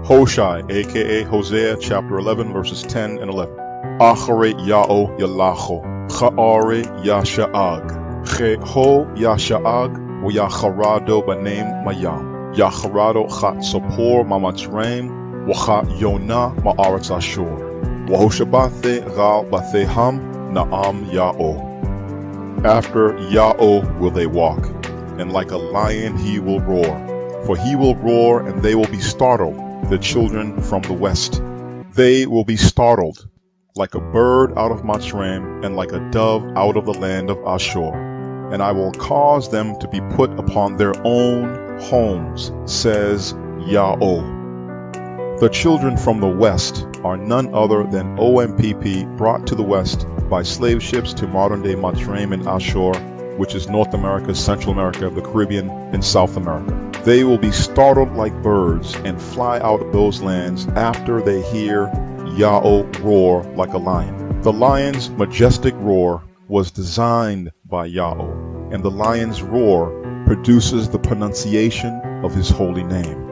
Hoshai, aka Hosea chapter 11 verses 10 and 11. Achare Ya'o Yalacho, Cha'are Yasha'ag, Cheho Yasha'ag, Uyacharado Banem Mayam, Yacharado Chat Sopor Mamatsraym, Wachat Yonah Ma'aretz Ashur, Wahoshabathe Gal Batheham Na'am Ya'o. After Ya'o will they walk, and like a lion he will roar. For he will roar, and they will be startled, the children from the west. They will be startled, like a bird out of Matsraym, and like a dove out of the land of Ashur. And I will cause them to be put upon their own homes, says Ya'o. The children from the west are none other than OMPP brought to the west by slave ships to modern-day Matsraym and Ashur, which is North America, Central America, the Caribbean, and South America. They will be startled like birds and fly out of those lands after they hear Ya'o roar like a lion. The lion's majestic roar was designed by Ya'o, and the lion's roar produces the pronunciation of his holy name.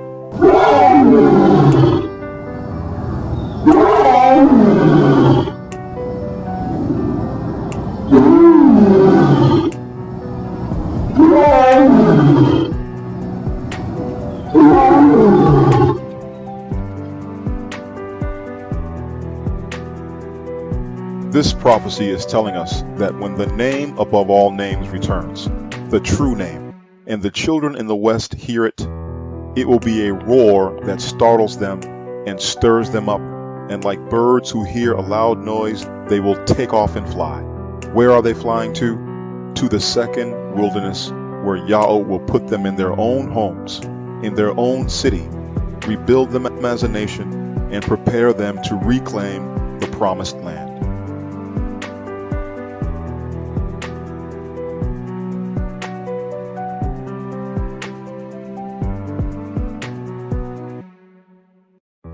This prophecy is telling us that when the name above all names returns, the true name, and the children in the west hear it, it will be a roar that startles them and stirs them up, and like birds who hear a loud noise, they will take off and fly. Where are they flying to? To the second wilderness, where Ya'o will put them in their own homes, in their own city, rebuild them as a nation, and prepare them to reclaim the promised land.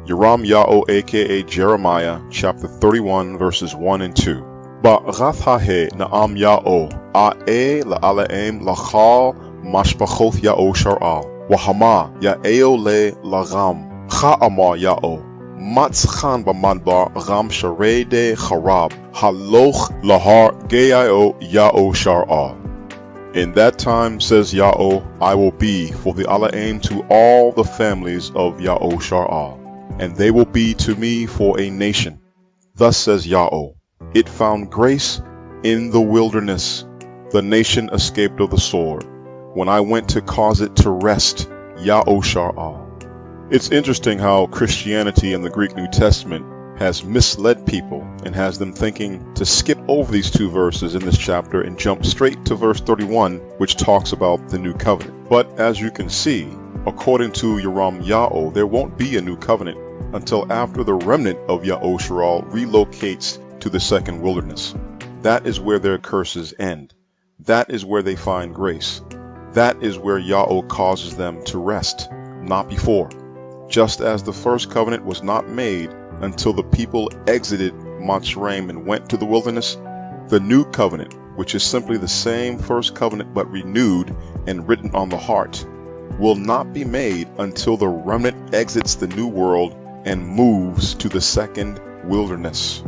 Yoram Ya'o aka Jeremiah chapter 31 verses 1 and 2. Ba'rathahe na'am Ya'o a'e la'alaim lachal mashpachoth Ya'o shar'al wahama Ya'eo le lagam cha'ama Ya'o matzchan b'madbar ram sharei de charab haloch lahar ge'io Ya'o shar'al. In that time, says Ya'o, I will be for the Alaim to all the families of Ya'o shar'al, and they will be to me for a nation. Thus says Ya'o, it found grace in the wilderness. The nation escaped of the sword, when I went to cause it to rest, Ya'o shar'al. It's interesting how Christianity in the Greek New Testament has misled people and has them thinking to skip over these two verses in this chapter and jump straight to verse 31, which talks about the new covenant. But as you can see, according to Yoram Ya'o, there won't be a new covenant until after the remnant of Ya'o Shar'al relocates to the second wilderness. That is where their curses end. That is where they find grace. That is where Ya'o causes them to rest, not before. Just as the first covenant was not made until the people exited Matsraym and went to the wilderness, the new covenant, which is simply the same first covenant but renewed and written on the heart, will not be made until the remnant exits the new world and moves to the second wilderness.